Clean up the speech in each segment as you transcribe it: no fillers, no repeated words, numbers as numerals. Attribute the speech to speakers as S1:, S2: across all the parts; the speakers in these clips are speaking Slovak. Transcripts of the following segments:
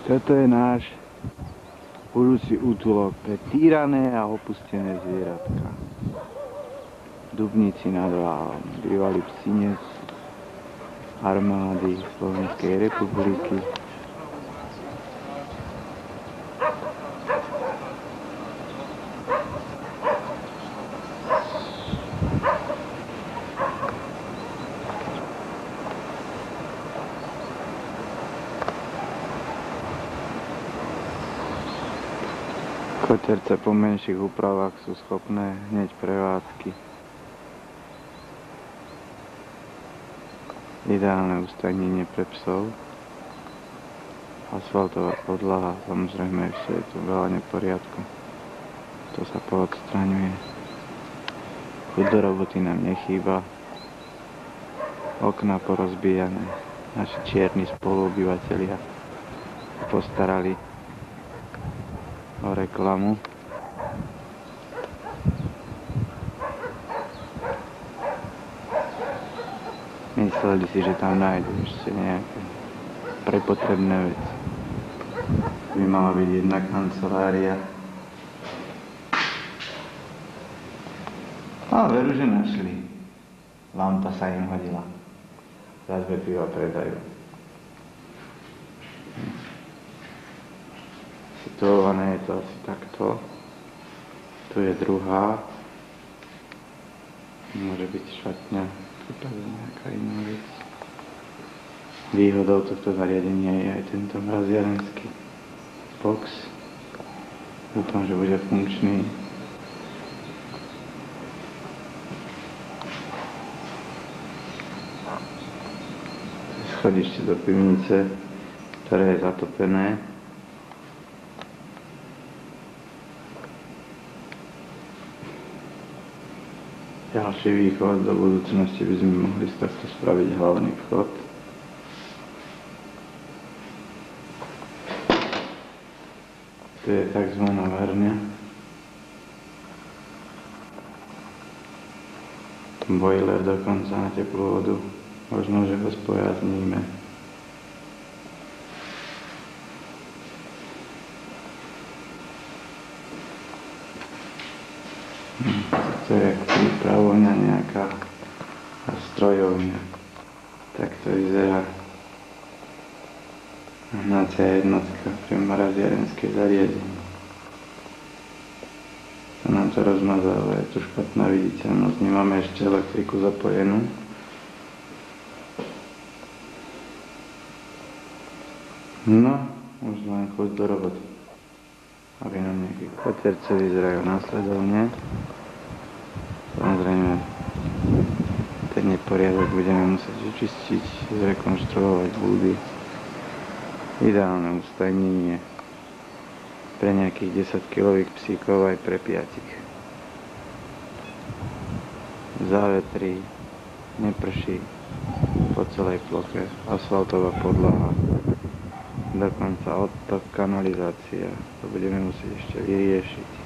S1: Toto je náš budúci útulok pre týrané a opustené zvieratka. Dubníci nad Váhom, bývalý psinec armády Slovenskej republiky. Koterce po menších úpravách sú schopné hneď prevádzky. Ideálne ustajnenie pre psov. Asfaltová podlaha, samozrejme ešte je tu veľa neporiadku. To sa poodstraňuje. Chuť do roboty nám nechýba. Okná porozbijané. Naši čierni spoluobyvatelia postarali o reklamu. Mysleli si, že tam nájdu ešte nejaké prepotrebné veci. By mala byť jedna kancelária. A veru, že našli. Lampa sa im hodila. Za 2 piva predajú. Situované je to asi takto. Tu je druhá. Môže byť šatňa, prípadne nejaká iná vec. Výhodou tohto zariadenia je aj tento mraziarenský box. Dúfam, že bude funkčný. Schodište do pivnice, ktoré je zatopené. Ďalší východ do budúcnosti by sme mohli takto spraviť hlavný vchod. Tu je tzv. Varňa. Boiler dokonca na teplú vodu. Možno, že ho spojazníme. To je prípravovňa nejaká a strojovňa. Tak to vyzerá hnacia jednotka pre mraziarenské zariadenie. To nám to rozmazáva, je tu špatná viditeľnosť. Nemáme ešte elektriku zapojenú. No, už len chuť do roboty. Aby nám nejaké koterce vyzerajú následovne. Samozrejme, ten neporiadok budeme musieť vyčistiť, zrekonštruovať búdy. Ideálne ustajnenie pre nejakých 10-kilových psíkov aj pre 5. Závetrí, neprší po celej ploche, asfaltová podlaha, dokonca odtok, kanalizácia. To budeme musieť ešte vyriešiť.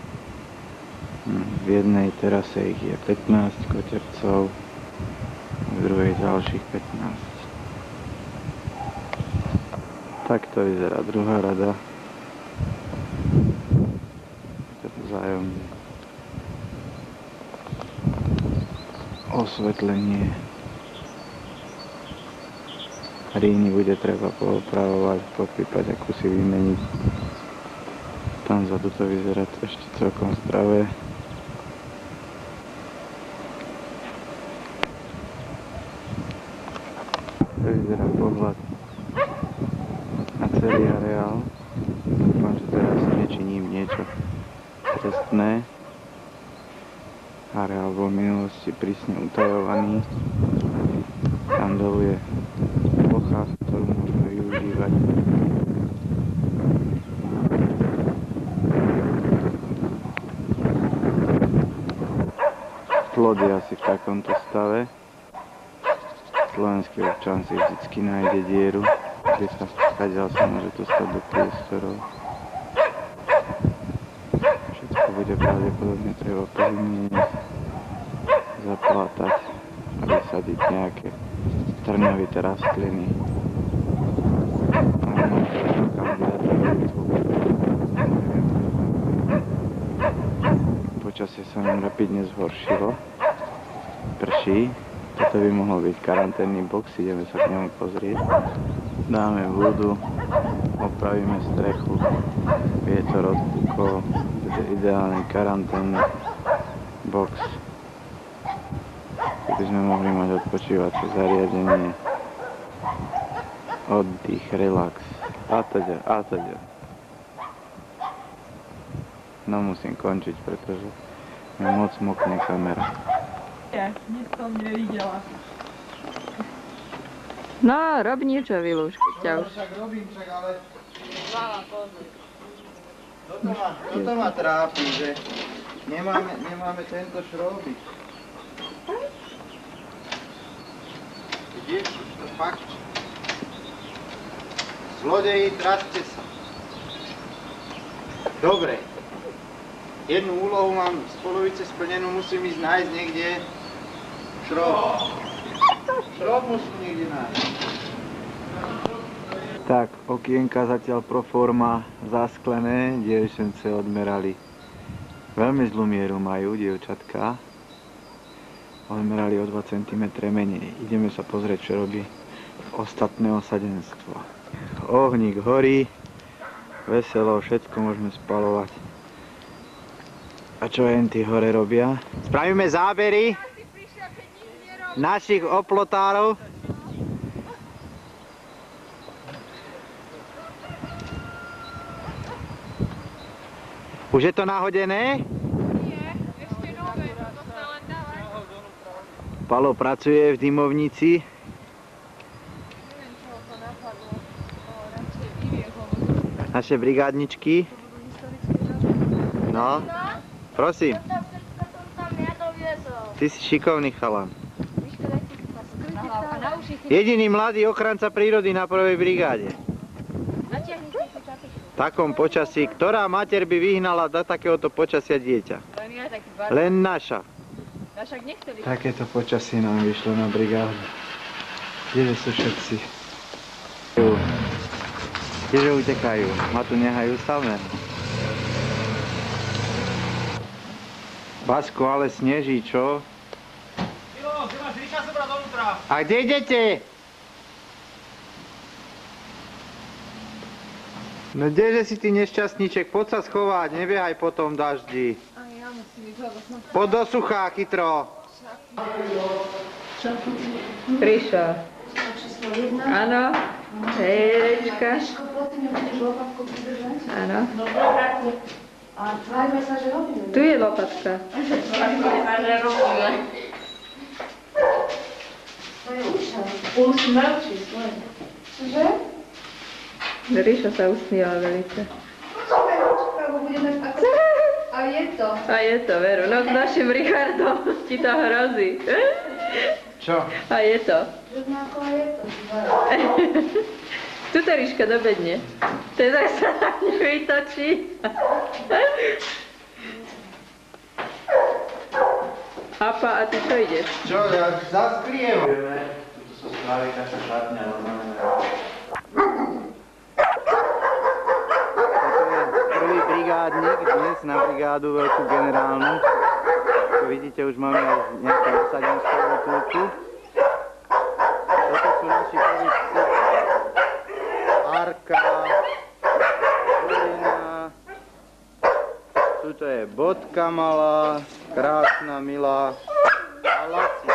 S1: V jednej terase ich je 15 kotercov, v druhej ďalších 15. Takto vyzerá druhá rada. Vzájomné osvetlenie. Ríny bude treba poopravovať, po prípade kusy vymeniť. Tam vzadu to vyzerá ešte celkom zdravé. To vyzerá pohľad na celý areál. Dúfam, že teraz nečiním niečo trestné. Areál bol v minulosti prísne utajovaný. Tam dolu je plocha, ktorú môžeme využívať. Plod je asi v takomto stave. Slovenský občan si vždycky nájde dieru, kde sa skadiaľ sa môže dostať do priestorov. Všetko bude pravdepodobne treba pozmeniť, zaplátať a vysadiť nejaké trňovité rastliny. Máme kandidáta Počasie sa nám rapidne zhoršilo. Prší. Toto by mohol byť karanténny box, ideme sa k nemu pozrieť. Dáme vodu, opravíme strechu, vietor odpukol, bude ideálny karanténny box. Keby sme mohli mať odpočívacie zariadenie, oddych, relax, a teda. No musím končiť, pretože mi moc mokne kamera.
S2: Nic som nevidela.
S3: No, rob niečo, Vilúško, ťa už.
S1: Však robím, ale... Toto ma trápi, že nemáme tento šrobič. Vidíš, už to fakt. Zlodeji, traťte sa. Dobre. Jednu úlohu mám z polovice splnenú, musím ísť nájsť niekde šrob. Šrob musím niekde nájsť. Tak, okienka zatiaľ pro forma zasklené, dievčence odmerali. Veľmi zlú mieru majú dievčatka. Odmerali o 2 cm menej. Ideme sa pozrieť, čo robí ostatné osadenstvo. Ohník horí, veselo, všetko môžeme spalovať. A čo tí hore robia? Spravíme zábery našich oplotárov. Už je to nahodené?
S2: Nie, ešte nové, to sa len dáva.
S1: Palo pracuje v dymovnici.
S2: Neviem, čo to napadlo. Radšej vyviehol.
S1: Naše brigádničky. No, prosím. Ty si šikovný chalan. Jediný mladý ochranca prírody na prvej brigáde. V takom počasí, ktorá mater by vyhnala do takéhoto počasia dieťa? Len naša. Takéto počasie nám vyšlo na brigádu. Kdeže sú všetci? Kdeže utekajú? Ma tu nehajú samé. Vasko, ale sneží, čo?
S4: Milo, kde máš Ríša zobrať dovnútra?
S1: A kde idete? No kdeže si ty nešťastníček? Poď sa schovať, nebiehaj po tom daždi.
S2: A ja musím ísť hľadať.
S1: Poď do suchá, chytro.
S3: Ríšo. Áno. Hejčka. Áno.
S5: A tvárime sa, že robíme.
S3: Tu je lopatka.
S5: Tvárime sa, že robíme. To je účel. Už mlčí svoje. Čože?
S3: Ríšo sa usmíval velice.
S5: Počkaj, lebo budeme ako... A je to.
S3: A je to, veru. No s našim Richardom ti to hrozí.
S1: Čo?
S3: A je to.
S5: Rovnako a je to.
S3: Tuto Ríška dobedne. Teda sa na ňu vytočí. Apa, a ty čo ideš?
S1: Čo, ja zaskriem. Tuto sa spraví taká šatňa, prvý brigádnik dnes na brigádu veľkú generálnu. Ako vidíte, už máme aj nejaké osadenské útulky. Toto sú naši povíčci. Arka, Helena, tuto je Bodka malá, krásna, milá a Laci.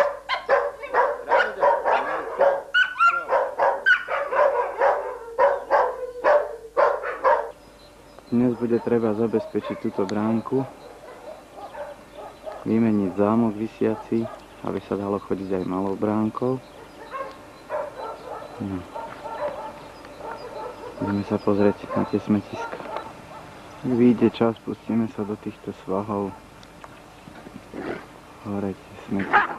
S1: Dnes bude treba zabezpečiť túto bránku, vymeniť zámok visiaci, aby sa dalo chodiť aj malou bránkou. No. Ideme sa pozrieť na tie smetiska. Ak vyjde čas, pustíme sa do týchto svahov. Hore tie smetiska.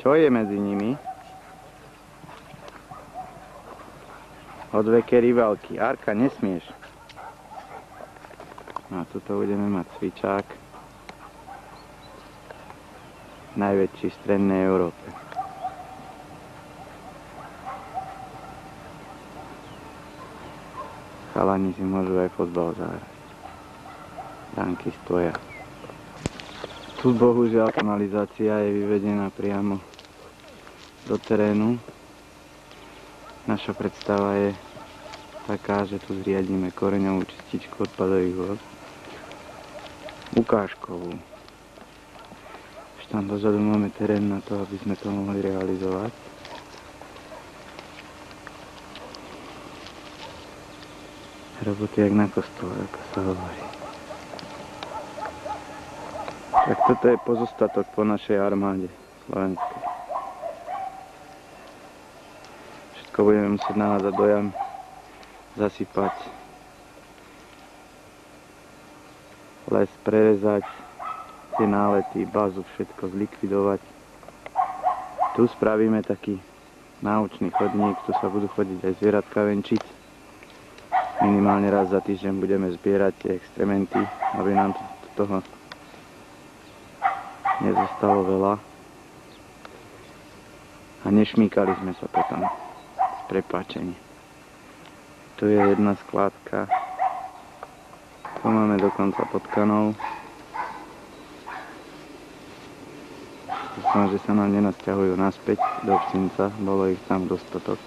S1: Čo je medzi nimi? Odveké rivalky. Arka, nesmieš. A tuto budeme mať cvičák. Najväčší v strednej Európe. Chalani si môžu aj fotbal zahrať. Danky stoja. Tu bohužiaľ kanalizácia je vyvedená priamo do terénu. Naša predstava je taká, že tu zriadíme koreňovú čističku odpadových vôd. Ukážkovú. Už tam dozadu máme terén na to, aby sme to mohli realizovať. Roboty jak na kostole, ako sa hovorí. Tak toto je pozostatok po našej armáde slovenskej. Všetko budeme musieť nahádzať do jam, zasypať, les prerezať, tie nálety, bazu, všetko zlikvidovať. Tu spravíme taký náučný chodník, tu sa budú chodiť aj zvieratka venčiť. Minimálne raz za týždeň budeme zbierať tie extrementy, aby nám toho nezostalo veľa. A nešmýkali sme sa potom z prepáčení. Tu je jedna skládka. Tu máme dokonca potkanov. Dúfam, že sa nám nenasťahujú naspäť do Psinca. Bolo ich tam dostatok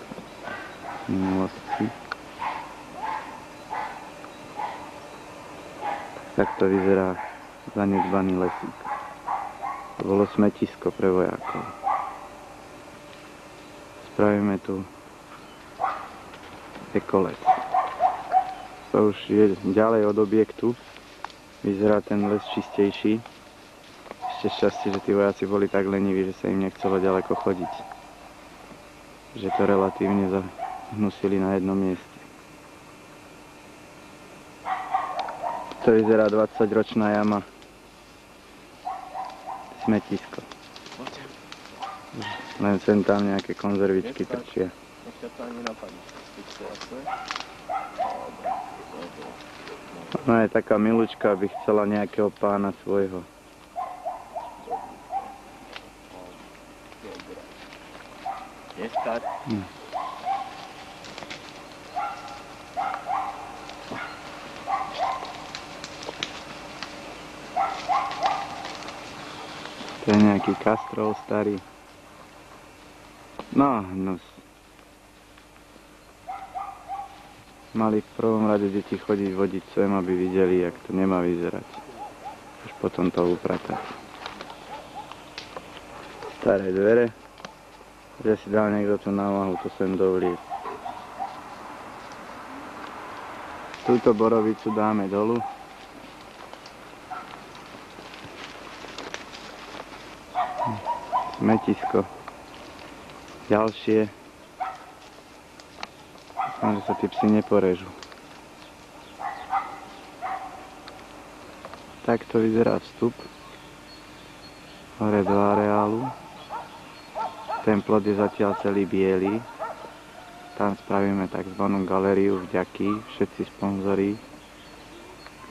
S1: v minulosti. Takto vyzerá zanedbaný lesík. To bolo smetisko pre vojakov. Spravíme tu ekoles. To už je ďalej od objektu. Vyzerá ten les čistejší. Ešte šťastie, že tí vojaci boli tak leniví, že sa im nechcelo ďaleko chodiť. Že to relatívne zahnusili na jednom mieste. To vyzerá 20-ročná jama. Smetisko. Len sem tam nejaké konzervičky trčia. Ona je taká milučka, aby chcela nejakého pána svojho. To je nejaký kastrol starý. No. Mali v prvom rade deti chodiť vodiť sem, aby videli, jak to nemá vyzerať. Už potom to upratať. Staré dvere. Že si dal niekto tú námahu, to sem dovlie. Túto borovicu dáme dolu. Smetisko. Ďalšie. Dúfam, že sa tí psi neporežú. Takto vyzerá vstup hore do areálu. Ten plot je zatiaľ celý biely. Tam spravíme tzv. Galériu vďaky. Všetci sponzori,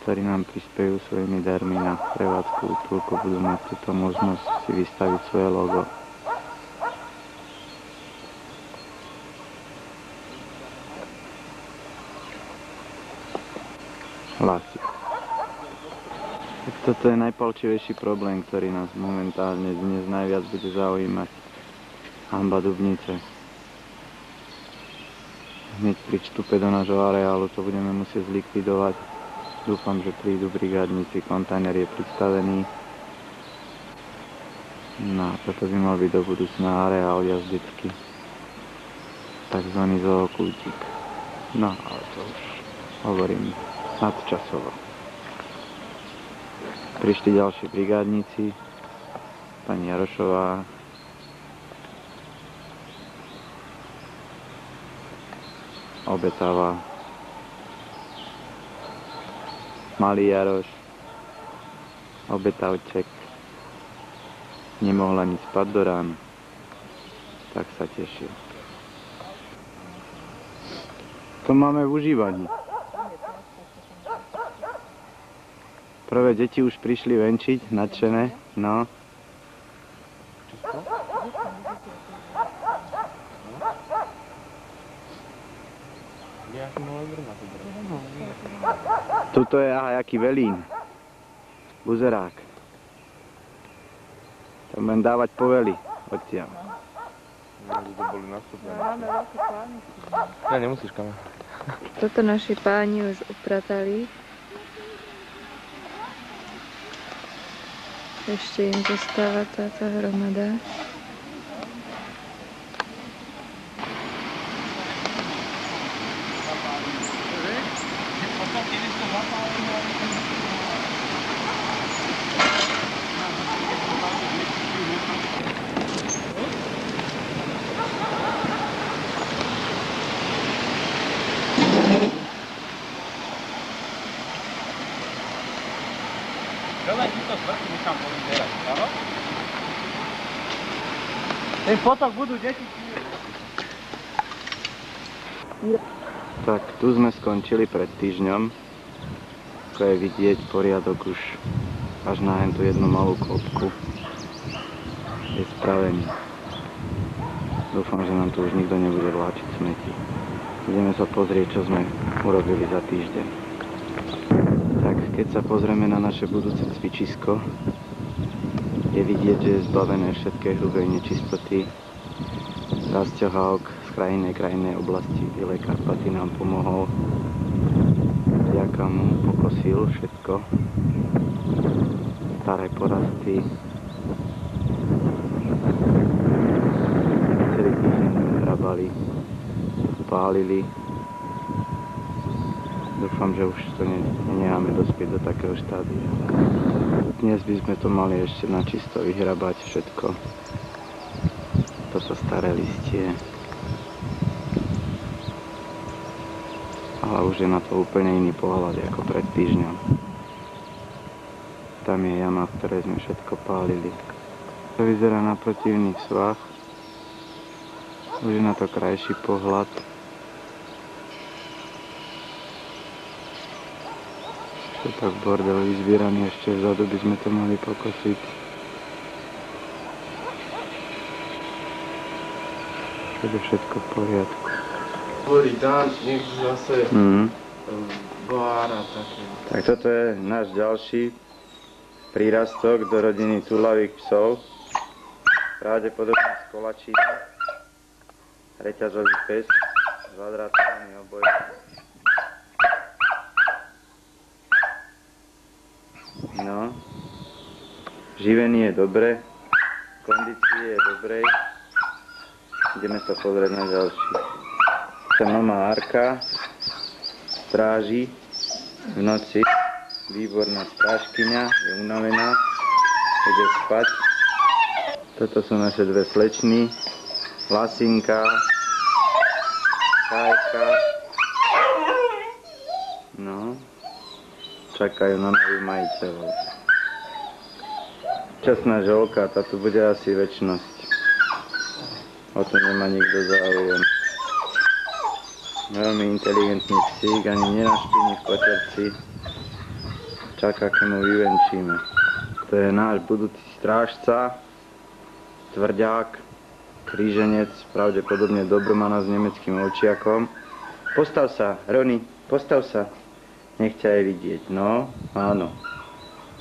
S1: ktorí nám prispejú svojimi darmi na prevádzku útulku, budú mať túto možnosť si vystaviť svoje logo. Hlasy. Tak toto je najpalčivejší problém, ktorý nás momentálne dnes najviac bude zaujímať. Hanba Dubnice. Hneď pri vstupe do nášho areálu to budeme musieť zlikvidovať. Dúfam, že prídu brigádnici, kontajner je pristavený. No, toto by mal byť do budúcna areál jazdecký. Takzvaný zookultík. No, ale to už hovorím nadčasovo. Prišli ďalší brigádnici. Pani Jarošová. Obetáva. Malý Jaroš. Obetavček. Nemohla ani spať do rána. Tak sa tešil. To máme v užívaní. Prvé deti už prišli venčiť, nadšené. No. Tuto je jaký velín. Buzerák. Tam budem dávať povely odtiaľ.
S6: To boli nastúpené.
S2: Máme veľké plány.
S6: Ne, nemusíš kamer.
S2: Toto naši páni už upratali. Ešte im zostáva táto hromada.
S4: Veľa týchto smrti nechám povyzerať, áno? Ten potok budú deti.
S1: Tak, tu sme skončili pred týždňom. Ako je vidieť, poriadok už až na tú jednu malú kopku je spravený. Dúfam, že nám tu už nikto nebude vláčiť smeti. Ideme sa pozrieť, čo sme urobili za týždeň. Tak, keď sa pozrieme na naše budúce cvičisko, je vidieť, že je zbavené všetkej hrubej nečistoty. Rastio Hauk z krajinnej oblasti Bielej Karpaty nám pomohol. Vďaka mu pokosil všetko. Staré porasty. Celý týždeň hrabali, pálili. Dúfam, že už to necháme dospieť do takého štádia. Dnes by sme to mali ešte načisto vyhrabať všetko. Toto staré listie. Ale už je na to úplne iný pohľad ako pred týždňom. Tam je jama, v ktorej sme všetko pálili. To vyzerá na protivných svách. Už je na to krajší pohľad. To tak bordel vyzbieraný, ešte vzadu by sme to mali pokosiť. To je všetko v poriadku.
S6: Hovorí dáš, nech zase bára také.
S1: Tak toto je náš ďalší prírastok do rodiny túlavých psov. Pravdepodobne z Kolačína. Reťazový pes, zvadratovaný oboj. No, živenie je dobre, kondície je dobrej. Ideme sa pozrieť na ďalší. Tá mama Arka stráži v noci, výborná strážkyňa, je unavená, ide spať. Toto sú naše dve slečny, Lasinka, Kajka. No, čakajú na nových majiteľov. Časná žolka, tá tu bude asi večnosť. O to nemá nikto záujem. Veľmi inteligentný psík, ani nenaštíni v koterci. Čaká, keď mu vyvenčíme. To je náš budúci strážca, tvrdák, kríženec, pravdepodobne Dobrmana s nemeckým ovčiakom. Postav sa, Roni, postav sa. Nech ťa aj vidieť. No, áno.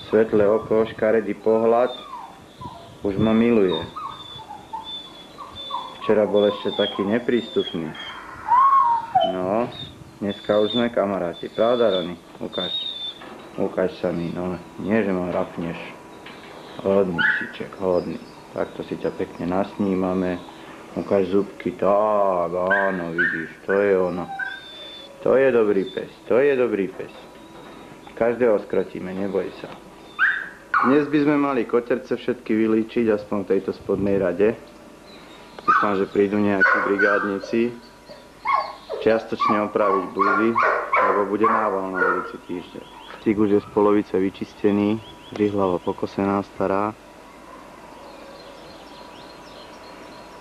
S1: Svetlé oko, škaredý pohľad. Už ma miluje. Včera bol ešte taký neprístupný. No, dneska už sme kamaráti. Pravda, Roni? Ukáž. Ukáž sa mi, no. Nie, že ma rapneš. Hodný psíček, hodný. Takto si ťa pekne nasnímame. Ukáž zubky. Tak, áno, vidíš, to je ono. To je dobrý pes, to je dobrý pes. Každého skrotíme, neboj sa. Dnes by sme mali koterce všetky vylíčiť, aspoň v tejto spodnej rade. Dúfam, že prídu nejakí brigádnici čiastočne opraviť blúdy, lebo bude nával na budúci týždeň. Cík už je z polovice vyčistený, žihlava pokosená stará.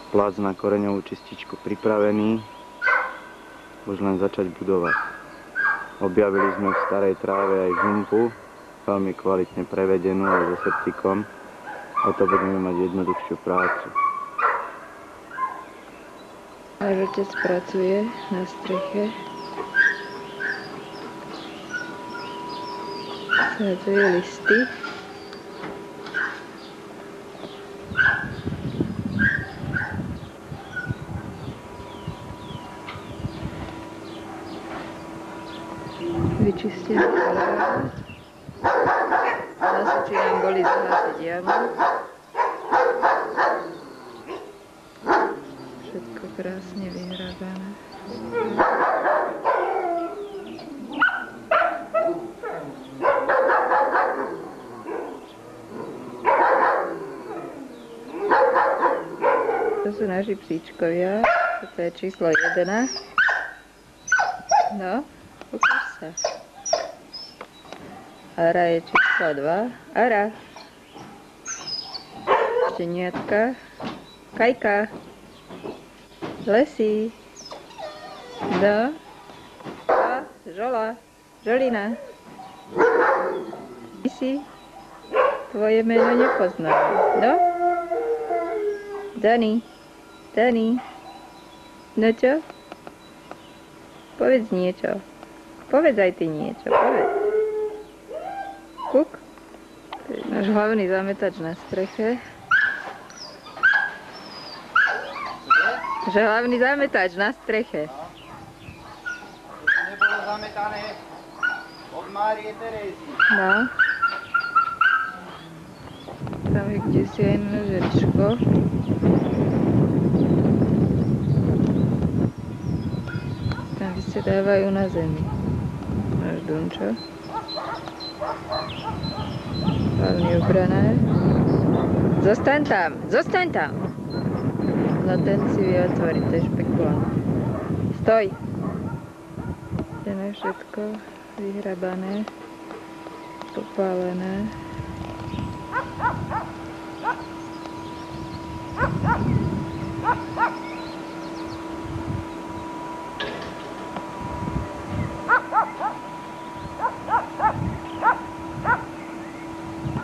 S1: Plac na koreňovú čističku pripravený. Už len začať budovať. Objavili sme v starej tráve aj žumpu, veľmi kvalitne prevedenú aj so septikom. O to budeme mať jednoduchšiu prácu.
S2: Náš otec pracuje na streche.
S3: Hádzajú listy. Vyčistili areál. Zase nám boli zhasiť jamu. Všetko krásne vyhrabané. To sú naši psíčkovia. Toto je číslo 1. No, ukáž sa. Ara je číslo 2. Ara. Šteniatka. Kajka. Lesí. No. A Žola. Žolina. Ty si? Tvoje meno nepoznám. No? Dani. Dani. No čo? Povedz niečo. Povedz aj ty niečo. Povedz. Kuk. To je náš hlavný zametač na streche. Že hlavný zametač na streche.
S4: Nebolo zametané od Márie Terézy.
S3: No. Tam je kdesi aj nožečko. Tam vysedávajú na zemi. Náš Dunčo. Hlavný obranár. Zostaň tam! Zostaň tam! No ten si vie otvoriť, to je špekulant. Stoj! Je všetko vyhrabané, popálené.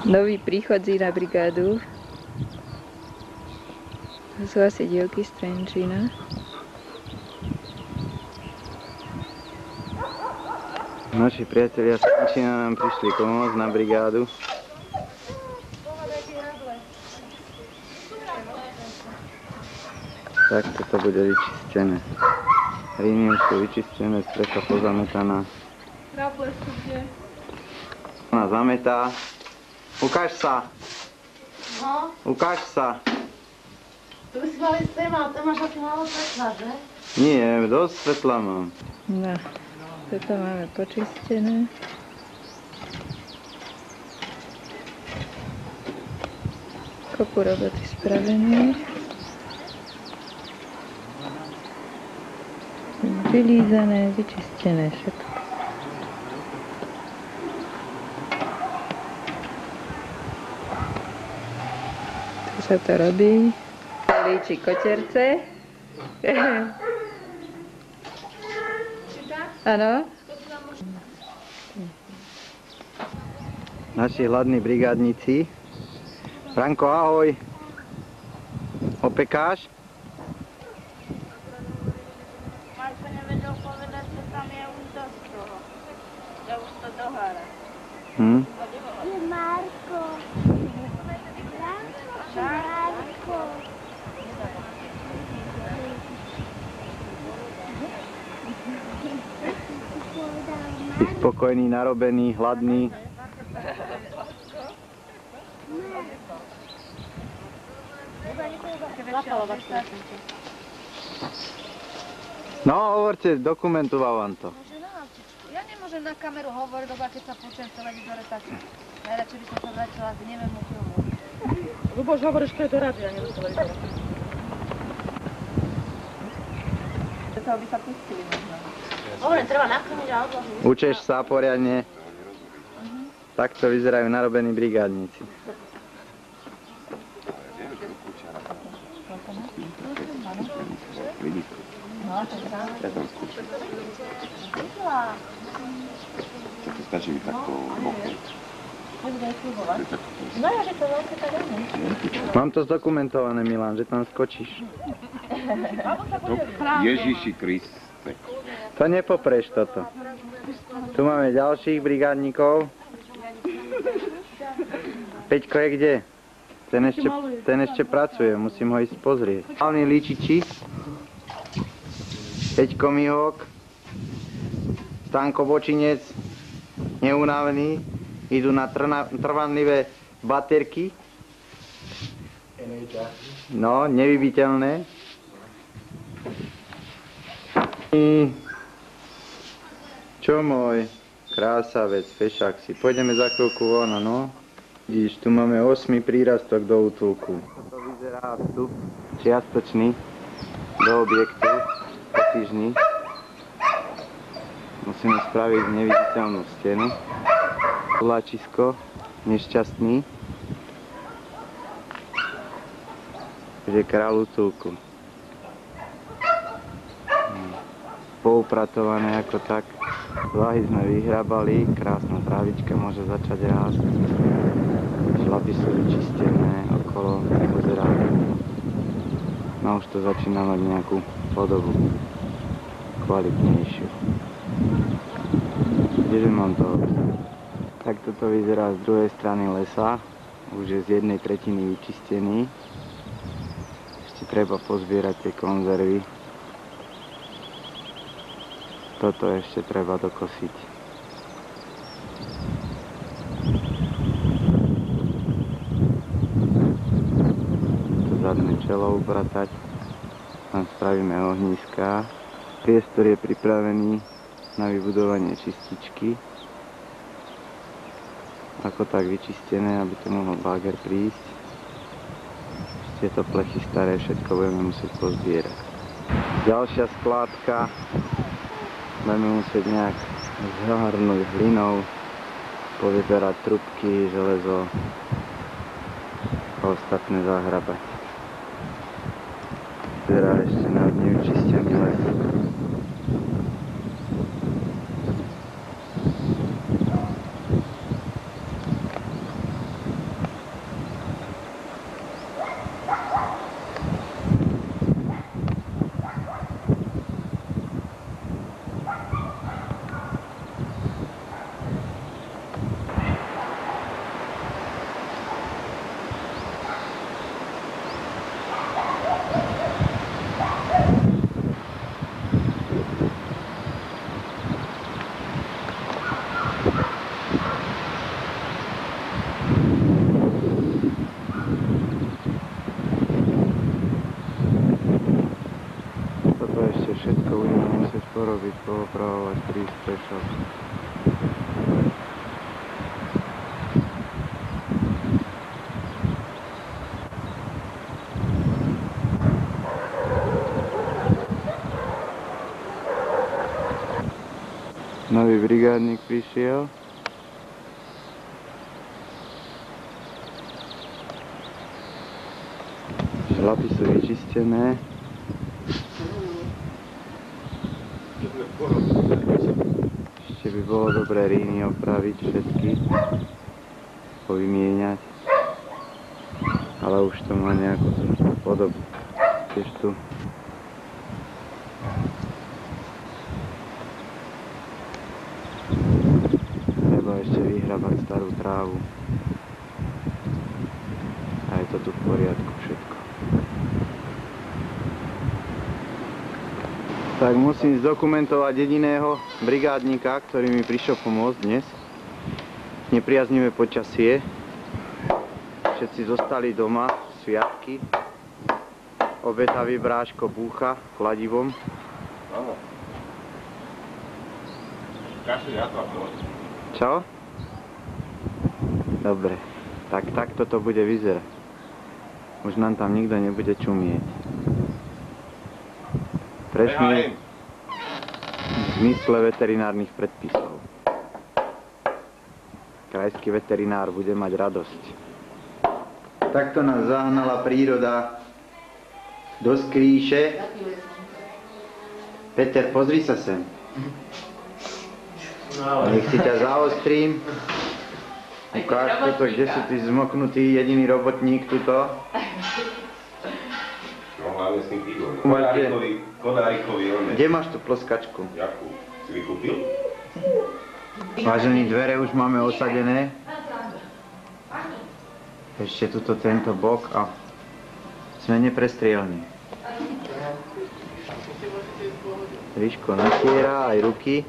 S3: Noví príchodzí na brigádu. To sú asi dievky z Trenčína.
S1: Naši priatelia z Trenčína nám prišli pomôcť na brigádu. Takto to bude vyčistené. Ríny už sú vyčistené, strecha pozametaná.
S2: Rable sú kde?
S1: Ona zametá. Ukáž sa!
S5: No,
S1: Ukáž sa!
S5: tu by si mali s téma, to máš asi málo svetla, že?
S1: Nie, dosť svetla mám.
S3: No, toto máme počistené. Kopu roboty spravené. Vylízané, vyčistené všetko. Tu sa to robí. Líči koterce. Áno.
S1: Naši hladní brigádnici. Franko, ahoj. Opekáš?
S7: Marko nevedel povedať, že tam je už dosť toho. Že už to dohára.
S8: Je Marko. Marko.
S1: Si spokojný, narobený, hladný. No, hovorte, dokumentoval vám to.
S7: Ja nemôžem na kameru hovoriť, lebo keď sa počujem v televízore, tak najradšej by som sa vrátila k nemému filmu.
S5: Luboš, hovoríš, keď je do rádia, nie do televízora.
S3: Do toho by sa pustili možno.
S5: Dobre, treba nakrmiť a odložiť.
S1: Učeš sa poriadne. Takto vyzerajú narobení brigádnici.
S6: Stačí mi takto bokom.
S5: No ja, že to veľké tak dáme.
S1: Mám to zdokumentované, Milan, že tam skočíš.
S6: Ježiši Kriste.
S1: To nepopreš toto. Tu máme ďalších brigádnikov. Peťko je kde? Ten ešte pracuje, musím ho ísť pozrieť. Hlavný líčiči. Peťko Mihok. Stanko Bočinec. Neunavený. Idú na trvanlivé baterky. No, nevybiteľné. Čo môj? Krásavec, fešák si. Pôjdeme za chvíľku von, no. Vidíš, tu máme 8. prírastok do útulku. To vyzerá vstup čiastočný do objektu po týždni. Musíme spraviť neviditeľnú stenu. Tlačisko, nešťastný. Je kráľ útulku. Poupratované ako tak. Váhy sme vyhrabali, krásna trávička môže začať rásť. Šlapy sú vyčistené okolo pozeráku. No už to začína mať nejakú podobu kvalitnejšiu. Kdeže mám to? Tak toto vyzerá z druhej strany lesa. Už je z 1/3 vyčistený. Ešte treba pozbierať tie konzervy. Toto ešte treba dokosiť. To zadné čelo upratať. Tam spravíme ohniská. Priestor je pripravený na vybudovanie čističky. Ako tak vyčistené, aby to mohol bager prísť. Tieto plechy staré všetko budeme musieť pozbierať. Ďalšia skládka. Budeme musieť nejak zahrnúť hlinou, povyberať trubky, železo a ostatné zahrabať. Vyzerá ešte na nevyčistený les. Všetko budeme musieť porobiť, poopravovať, prístrešok. Nový brigádnik prišiel. Šlapy sú vyčistené. Ešte by bolo dobré ríny opraviť všetky, povymieňať, ale už to má nejakú podobu. Tiež tu treba ešte vyhrabať starú trávu a je to tu v poriadku všetko. Tak musím zdokumentovať jediného brigádnika, ktorý mi prišiel pomôcť dnes. Nepriaznivé počasie. Všetci zostali doma, sviatky. Obetavý bráško búcha kladivom. Čo? Dobre, tak takto to bude vyzerať. Už nám tam nikto nebude čumieť. Presne v zmysle veterinárnych predpisov. Krajský veterinár bude mať radosť. Takto nás zahnala príroda do skrýše. Peter, pozri sa sem. Nech si ťa zaostrím. Ukáž toto, kde sú tí zmoknutí jediný robotník tuto.
S6: Hlavne s tým pívom.
S1: Kde máš tú ploskačku?
S6: Jakú? Si vykúpil?
S1: Vážení, dvere už máme osadené. Ešte tuto tento bok a sme neprestrielni. Ríško natiera aj ruky.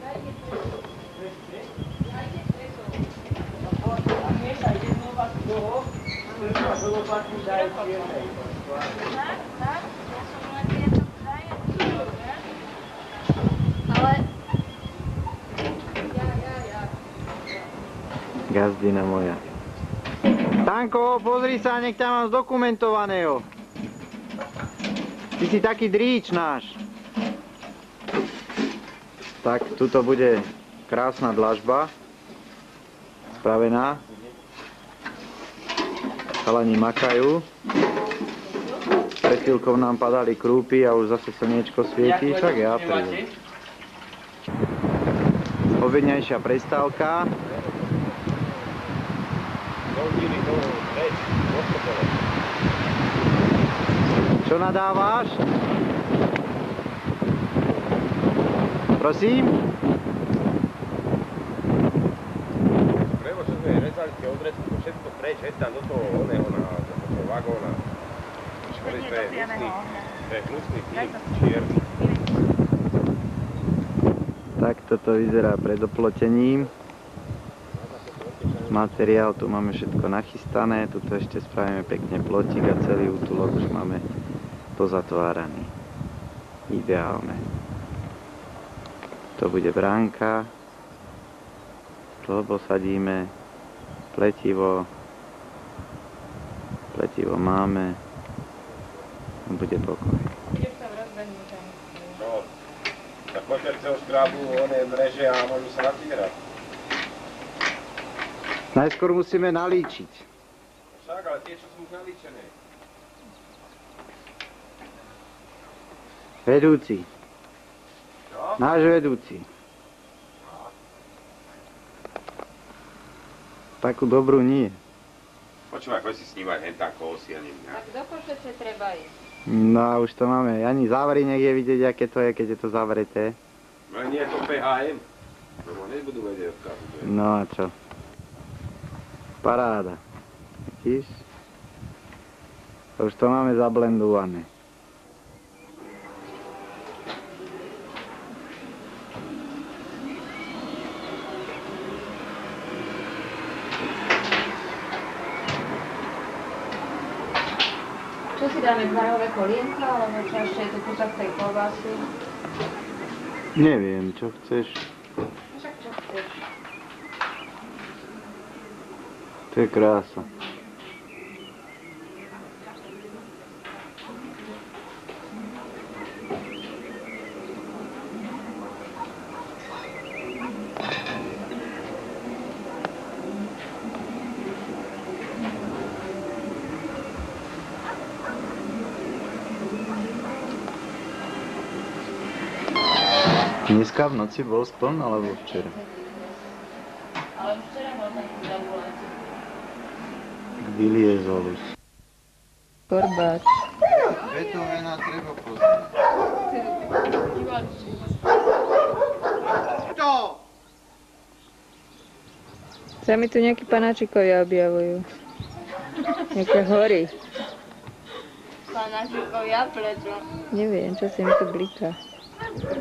S1: Gazdina moja. Tanko, pozri sa, nech ťa mám zdokumentovaného. Ty si taký dríč náš. Tak, tuto bude krásna dlažba. Spravená. Chalani makajú. Pred chvíľkou nám padali krúpy a už zase slniečko svieti, však ja prídem. Obedňajšia prestávka. Čo nadávaš? Prosím?
S6: Prebo, čo sme rezali tie odrezky, to všetko preč, heď tam do toho oného, do toho vagóna. To je hnusný tým, čierny.
S1: Tak toto vyzerá pred oplotením. Materiál, tu máme všetko nachystané, tuto ešte spravíme pekne plotík a celý útulok už máme pozatváraný. Ideálne. To bude bránka, lebo sadíme, pletivo máme, bude pokoj.
S6: No, tak kočerce oškrábu, oné mreže a môžu sa natierať.
S1: Najskôr musíme nalíčiť.
S6: Však, ale tie, čo sú už nalíčené.
S1: Vedúci.
S6: No?
S1: Náš vedúci. Takú dobrú nie.
S6: Počúvaj, poď si snívať hen tak kosy a neviem.
S3: Tak do Košece treba ísť.
S1: No a už to máme. Ani závry nech je vidieť, aké to je, keď je to zavreté.
S6: No nie je to PHM. Lebo hneď budú vedieť odkazu.
S1: No a čo? Paráda. Vidíš? Už to máme zablendované.
S3: Čo si dáme, dvarové kolienka, alebo čo ešte je tu kúsok tej klobásy?
S1: Neviem, čo chceš.
S3: Však čo chceš?
S1: To je krása. Dneska v noci bol spln, alebo včera?
S3: Ale včera bol taký zavolať.
S1: Vyliezol už. Korbáč.
S4: Beethovena treba poznať. Kto?
S3: Sa mi tu nejakí panáčikovia objavujú. Nejaké hory.
S5: Panáčikovia, prečo?
S3: Neviem, čo si mi tu bliká.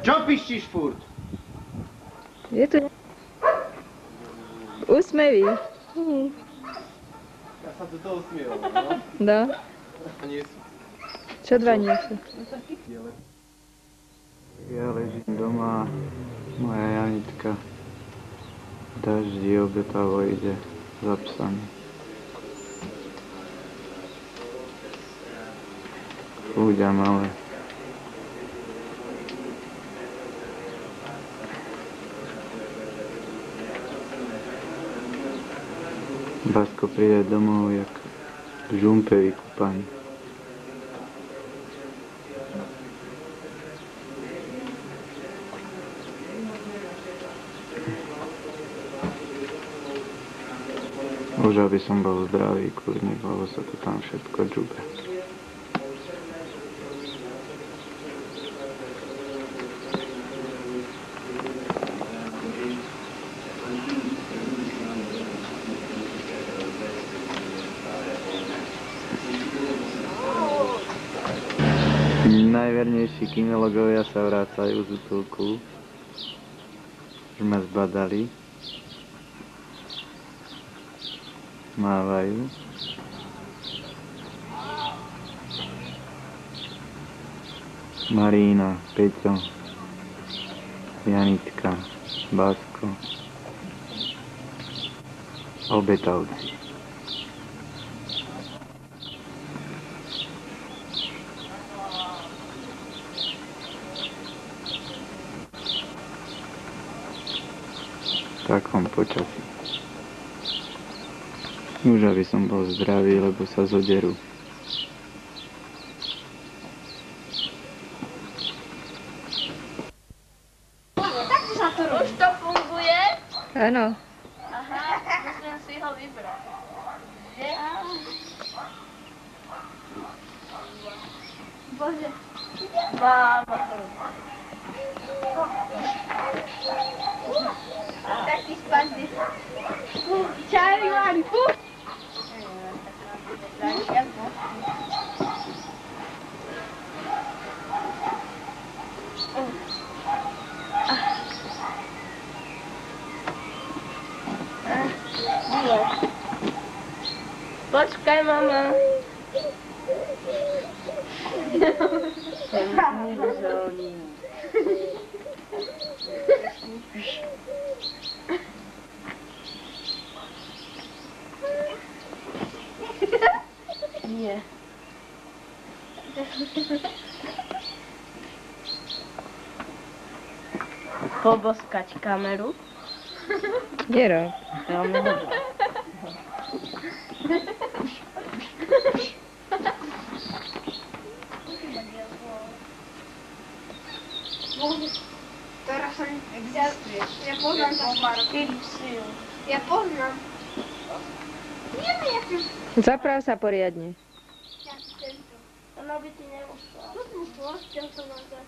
S4: Čo pištíš furt?
S3: Je tu úsmevy.
S4: Ja sa do toho smieval, no?
S3: No.
S4: Nie sú.
S3: Čo dva nie sú?
S1: Ja ležím doma, moja Janitka v daždi obetavo ide za psami. Chúďa malé. Basko príde domov jak v žumpe vykúpaný. Už aby som bol zdravý, kľudne, lebo sa to tam všetko džube. Najvernejší kinológovia sa vrácajú z útulku. Už ma zbadali. Mávajú. Marína, Peťo, Janitka, Básko, obetavci. V takom počasí. Už aby som bol zdravý, lebo sa zoderú.
S2: Už to funguje?
S3: Áno.
S2: Aha, musím si ho vybrať. Že? Bože. Máma. Tak ty spadni. Čau, Johan. Počkaj, mama. Nie. Poboskať kameru.
S3: Nerob.
S2: Veľmi dobré.
S8: Teraz som existuješ. Ja poznám to šparky. Ja poznám. Neviem, jak to...
S3: Zaprav sa poriadne.
S8: Jak tento.
S2: Ono by ti nemuselo.
S8: No to muselo, chcel to mám dať.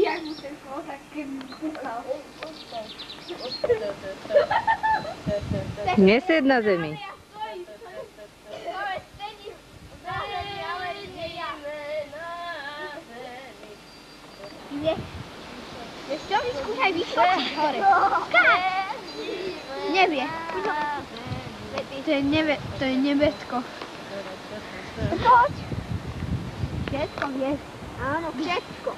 S8: Jak mu ten šlo, tak bukal.
S3: Nesed na zemi.
S8: Wiesz co? Skúšaj vyskočiť hore. Skáč! Nevie. To je nebesko. Poď. Všetko vie. Áno, všetko.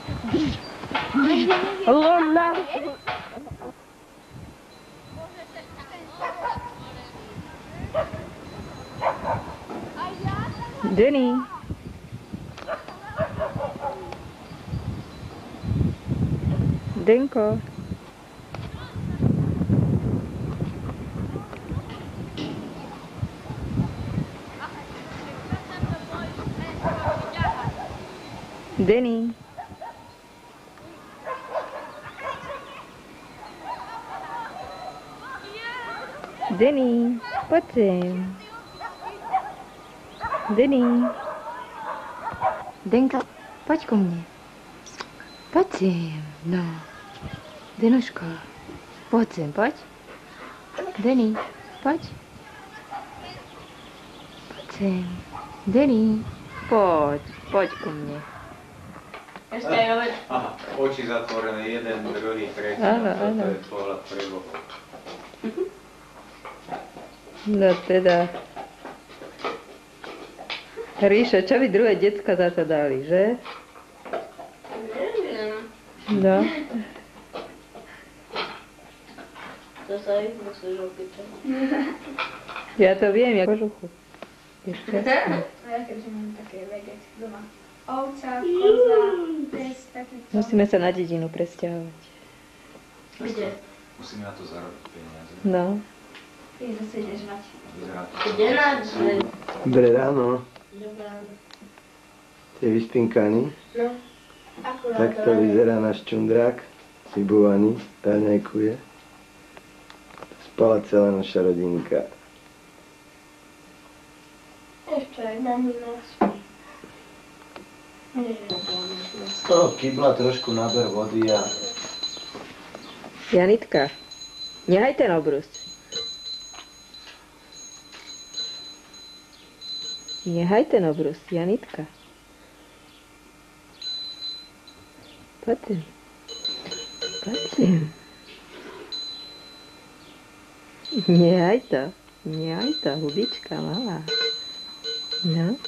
S2: Luna.
S3: Denny. Denko. Denny. Denny, poď sem. Denny. Denka, poď ku mne. Poď sem, no. Denuško, poď sem, poď. Denny, poď. Poď sem. Denny, poď ku mne.
S2: Ešte aj hovor.
S1: Aha, oči zatvorené, jeden, druhý, tretí.
S3: Áno, áno.
S1: To je pohľad pre Boha.
S3: No teda. Ríša, čo by druhé decka za to dali, že?
S2: Neviem.
S3: No.
S2: To sa ich musíš opýtať.
S3: Ja to viem, jak kožuchu. Ešte?
S8: A ja keďže mám také vegec doma. Ovca, koza, pes, taký to.
S3: Musíme sa na dedinu presťahovať.
S2: Kde?
S1: Musíme na to zarobiť peniaze.
S3: No.
S8: Ty zase ideš mať.
S2: Kde na dve?
S4: Dobré ráno.
S2: Dobrá.
S4: Ste vyspinkaní?
S2: No. Akurát.
S4: Takto vyzerá náš čundrák. Sibovaný, raňajkuje. Spala celá naša rodinka.
S2: Ešte aj mamina spí.
S4: Z toho kybla trošku naber vody a...
S3: Janitka, Nehaj ten obrus. Nehaj ten obrus, Janitka. Poď sem. Poď sem. Nehaj to. Nehaj to, hubička malá. No.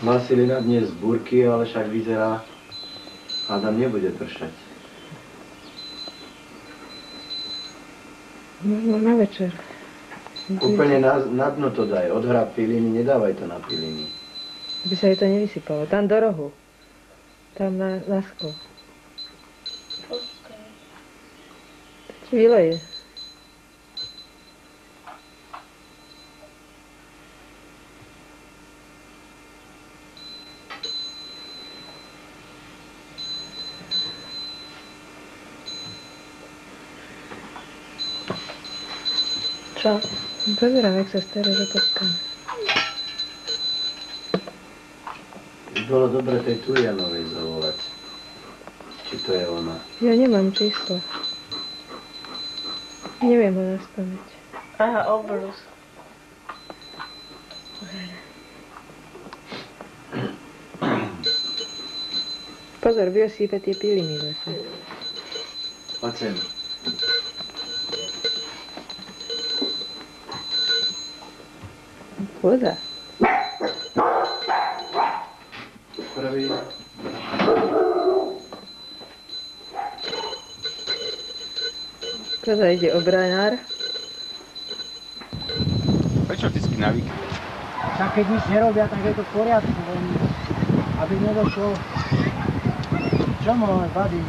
S1: Vasilina dnes z búrky, ale však vyzerá, Adam nebude pršať.
S3: Možno na večer.
S1: Úplne na dno to daj, odhrab piliny, nedávaj to na piliny.
S3: Aby sa jej to nevysypalo. Tam do rohu. Tam na sklo. To ti vyleje. Čo? Pozerám, jak sa staré zapotkám.
S1: Bolo dobre tej Turianovej zavolať. Či to je ona?
S3: Ja nemám číslo. Neviem ho nastaviť.
S5: Aha, obrus.
S3: Pozor, vyosýpe tie piliny zase.
S1: Poď sem.
S3: Voda.
S1: Prvý.
S3: Koza ide obranár.
S6: Prečo vždycky na víkend?
S4: Tak keď nič nerobia, tak je to v poriadku, len aby nedošlo. Čo môj buddy?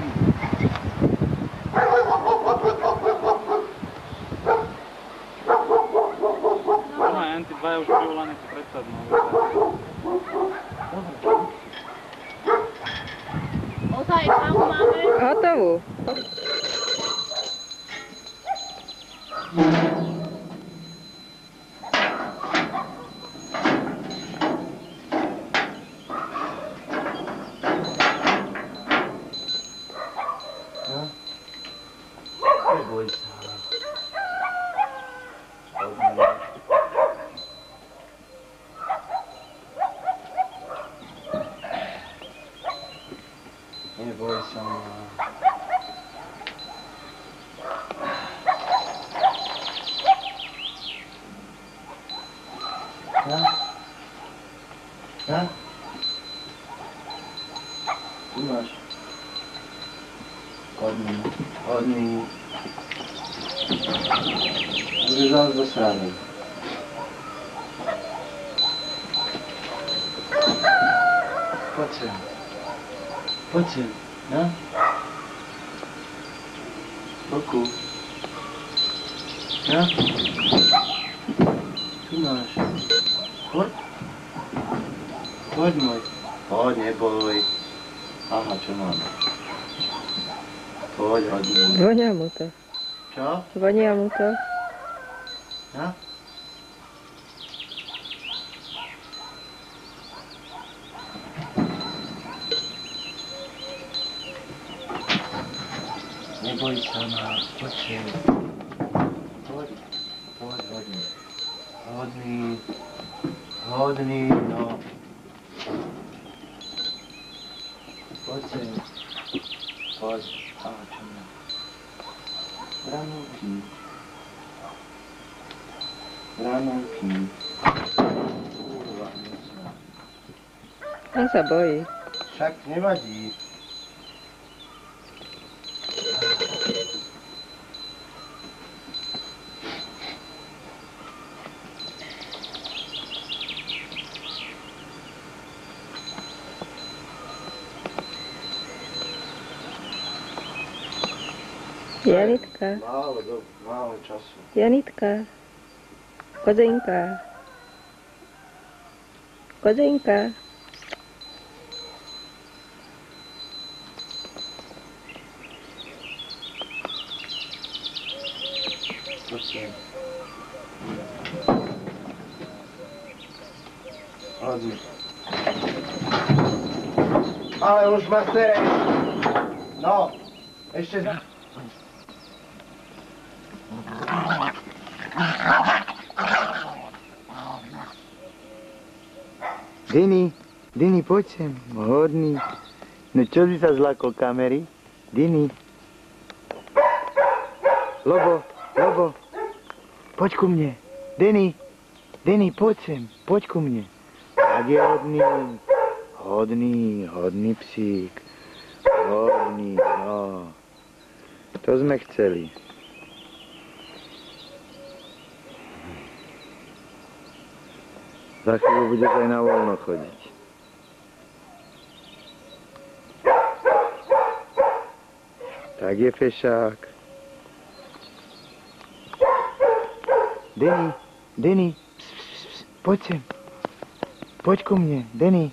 S9: Tí dvaja už privolaní si predsadnú.
S2: Ozaj, tam máme.
S3: Hotovú.
S1: Neboj sa. Neboj sa ma. Ja? Ja? Tu máš. Hodný. Hodný. Bude zás do strany. Poď sem. Poď sem, ja? Boku. Ja? Tu máš. Poď. Poď môj. Poď, neboj. Aha, čo mám? Poď, hodný.
S3: Vonia mu to.
S1: Čo?
S3: Vonia mu to.
S1: Ja? Neboj sa ma, poď sem. Poď, poď, hodný. Hodný. Hodný, no. Poď sem. Poď. Aha, čo mám? Ranúky. Ranúky. Kurva, nesmá.
S3: On sa bojí.
S1: Však nevadí.
S3: Janitka.
S1: Málo času.
S3: Janitka. Kozenka. Kozenka.
S6: Prosím. Hodný. Ale už ma sereš. No, ešte za...
S1: Dini, poď sem, hodný. No čo si sa zlakol kamery? Dini. Lobo, poď ku mne. Dini, poď sem, poď ku mne. Tak je hodný psík. Hodný, no. To sme chceli. Za chvíľu budeš aj na voľno chodiť. Tak je, fešák. Deni, poď sem. Poď ku mne, Deni,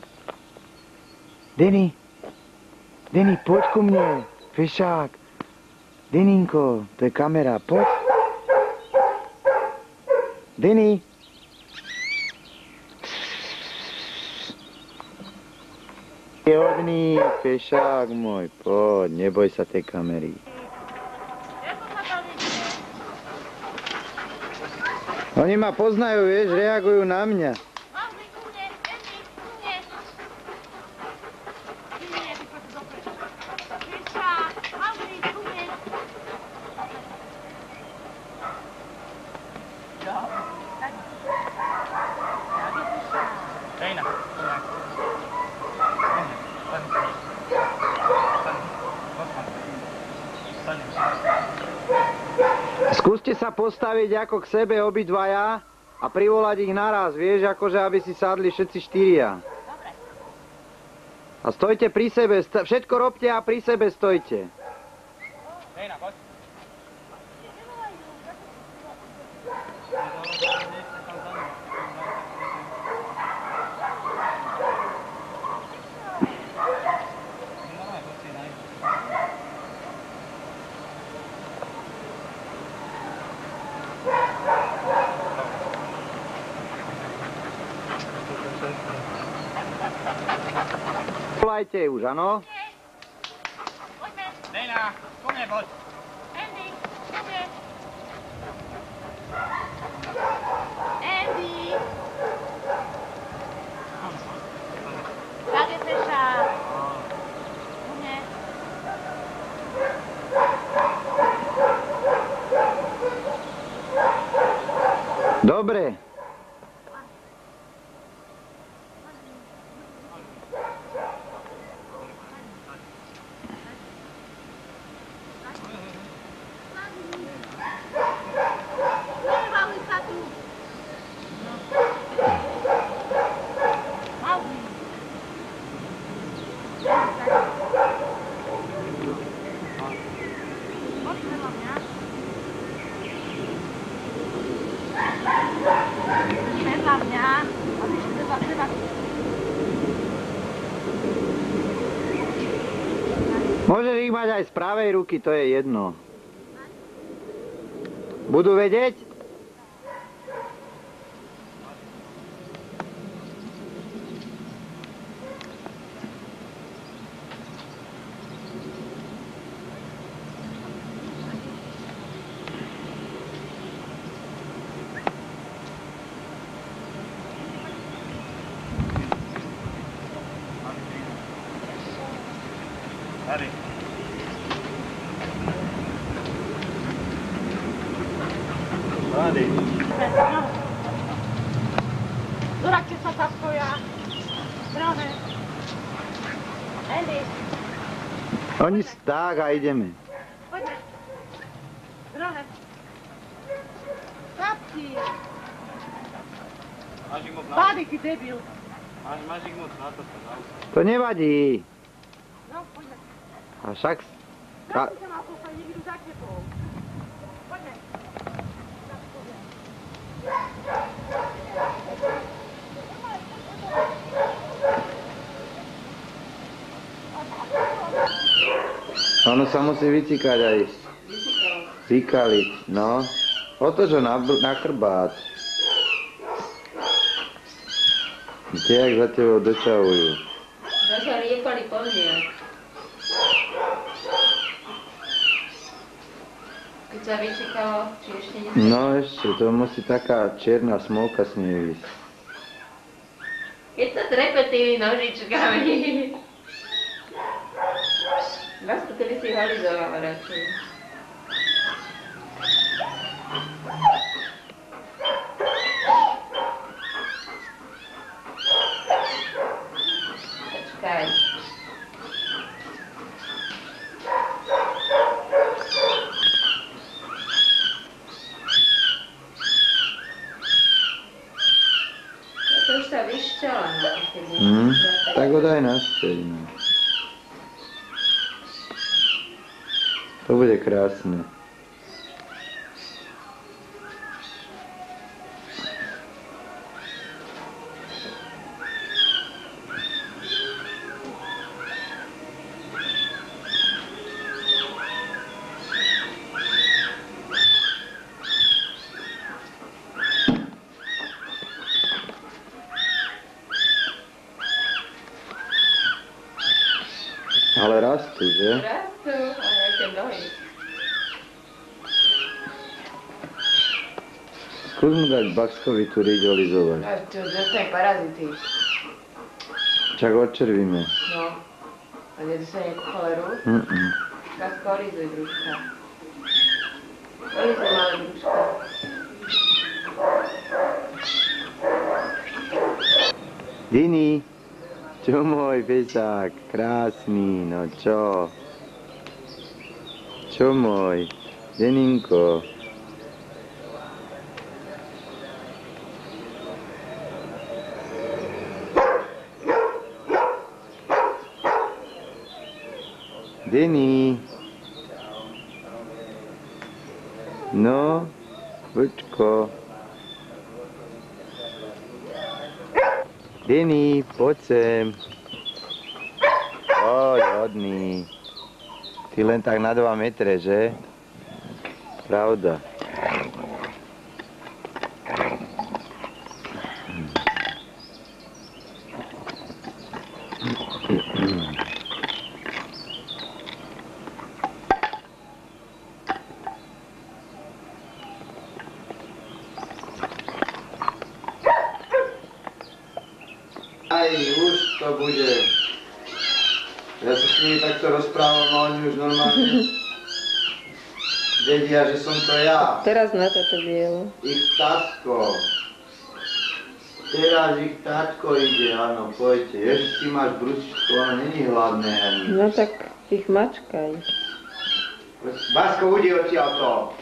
S1: poď ku mne, fešák. Deninko, to je kamera, poď. Deni. Je hodný, fešák môj, poď, neboj sa tej kamery. Oni ma poznajú, vieš, reagujú na mňa. Skúste sa postaviť ako k sebe obidvaja a privolať ich naraz, vieš, akože aby si sadli všetci štyria. A stojte pri sebe, všetko robte a pri sebe stojte. Volajte už, áno?
S2: Poďme.
S9: Dejna, ku mne poď.
S2: Andy, poďme. Andy. Tak je fešák. Poďme.
S1: Dobre. Môžeš ich mať aj z pravej ruky, to je jedno. Budú vedieť?
S9: Tady. Tady.
S2: Zoraďte sa tam stoja. Zdravé. Andy.
S1: Oni tak a ideme.
S2: Poďme. Zdravé. Kapci.
S9: Máš ich moc na
S2: Pády, ty debil.
S9: Máš ich moc na to.
S1: To nevadí.
S2: No, poďme.
S1: A však...
S2: No, ty sa mal poslať, nech idú za tebou. Poďme.
S1: Ono sa musí vycikať aj. Vykaliť, no. Otoč ho na chrbát. Tie jak za tebou dočahujú.
S3: Zasa riepali po mne. Keď sa vyčekalo, či ešte nie...
S1: No ešte, to musí taká čierna smolka s nej ísť.
S3: Je to trepe tými nožičkami. Vasko, ty by si holizovala radšej. Počkaj. To už sa vyšťala, no.
S1: Tak ho daj naspäť, no. To bude krásne. Ale rastú, že?
S3: Rastú, ale aké nohy.
S1: Skús mu dať Baxkovi tú riť olizovať.
S3: A čo, to je parazity.
S1: Čak odčervíme.
S3: No. A kde sa nejakú choleru? Vasko, olizuj brúška. Olizuj malé brúška.
S1: Dini, čo môj pesák, krásny, no čo? Čo môj, Deninko? Deni. No, počko. Deni, poď sem. Poď, hodný. Ty len tak na 2 metre, že? Pravda. Aj, už to bude. Ja sa s nimi takto rozprávam a oni už normálne vedia, že som to ja.
S3: Teraz na toto bielo.
S1: Ich tatko. Teraz ich tatko ide, áno, poďte. Ježiš, ty máš brúsičko, ono není hladné ani.
S3: No tak ich mačkaj.
S1: Basko, udi odtiaľto.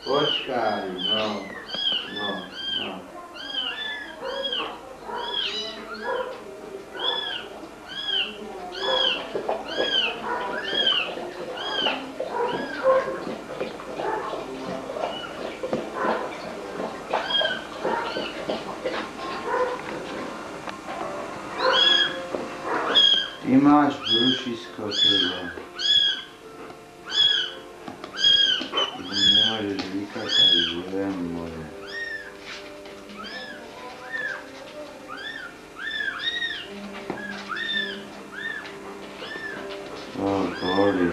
S1: Počkaj, no. Ty máš brušisko teda. Nemôžeš vykakať zem moje. Koli.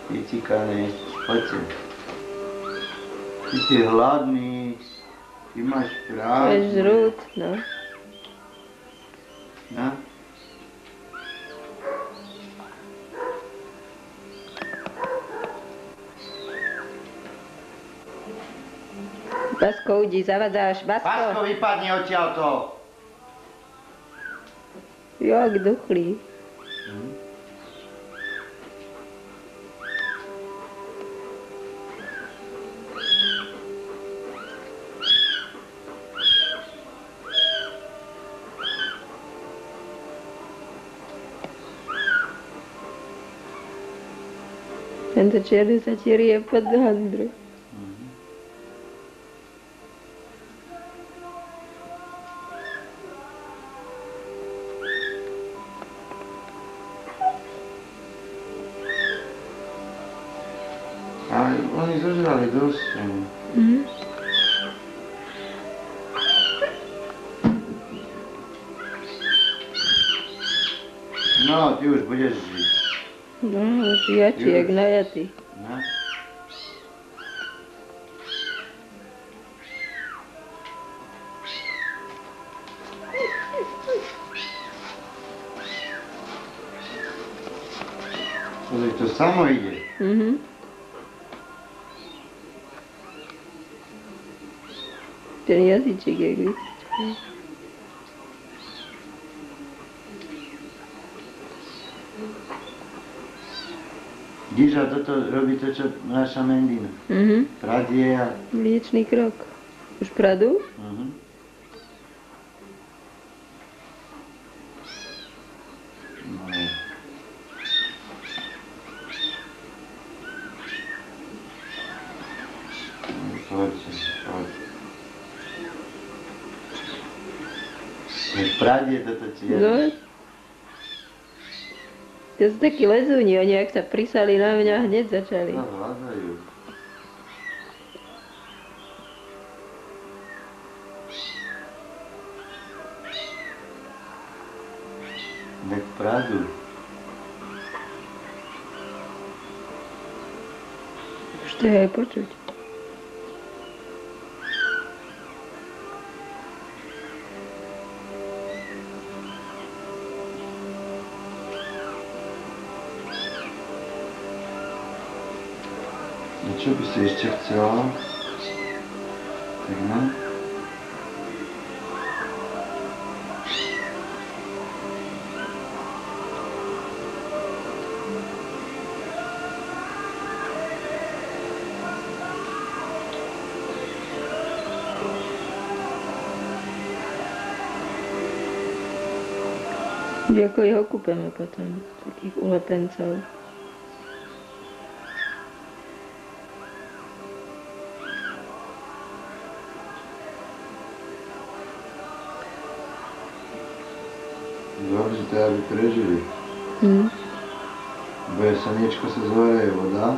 S1: Vycikaný, poďte. Ty si hladný, ty máš prácu.
S3: To je žrút, no.
S1: No?
S3: Basko, udi, zavadzáš,
S1: Basko, vypadni odtiaľto.
S3: Jak duchlý. Tento čierny sa ti rie pod handru.
S1: oni zožrali dosť. No, ty už budeš žiť.
S3: No, už jačí, jak najatý.
S1: No. To samo ide.
S3: Ten jazyček, jak vystičuje.
S1: Díža, toto robí to, čo naša Mendina. Pradie a...
S3: Mliečný krok. Už pradu?
S1: Pradie toto či je.
S3: No. To sú takí lezúni, oni ak sa prisali na mňa, hneď začali.
S1: No, hľadajú. Nek pradu.
S3: Už to je aj počuť.
S1: Čo by si ešte chcela? Tak no.
S3: Ako ich okúpeme potom, takých ulepencov.
S1: Dôležité, aby prežili. Bude slniečko sa zhoreje voda.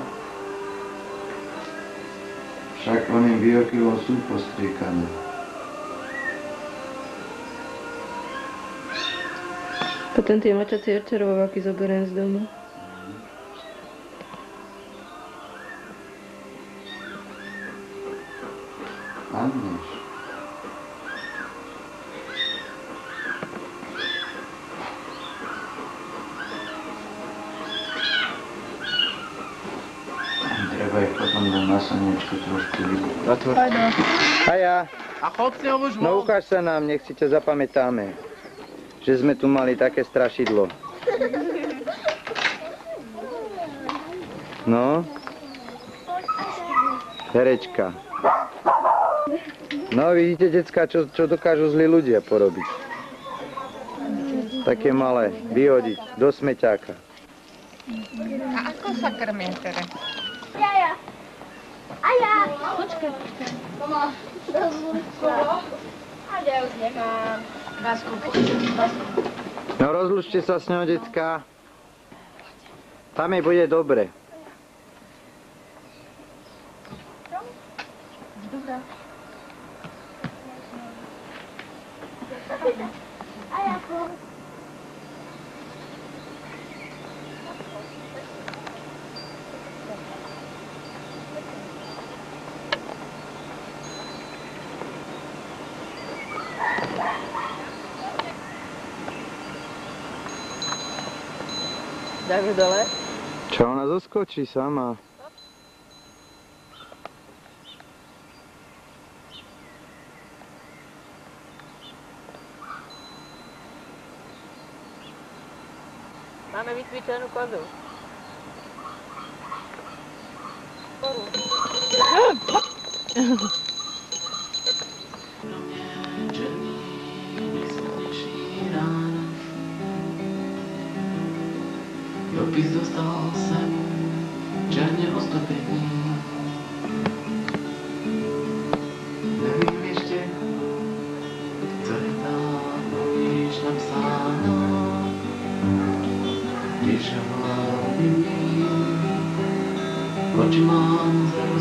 S1: Však oným biokilom sú postriekané.
S3: Potom tie mačacie červováky zoberiem z domu.
S1: Anneš. Treba ich potom na slniečku trošku vybrať. Zatvor. Haja.
S9: A chodci ho už
S1: No ukáž sa nám, nech si ťa zapamätáme. Že sme tu mali také strašidlo. No. Herečka. No vidíte, decká, čo dokážu zlí ľudia porobiť. Také malé, vyhodiť do smeťáka.
S2: A ako sa krmia teda?
S8: Ja. Počkaj. Mama, ale ja už nemám.
S1: No rozlučte sa s ňou, decká. Tam jej bude dobre.
S8: A jako?
S3: Dáme dole?
S1: Čo, ona zoskočí sama.
S3: Máme vycvičenú kozu.
S10: Dopis dostal jsem černě ozdobený. Nevím ještě, co je tam již napsáno. Když hlavy mým, oči mám zrcadlo.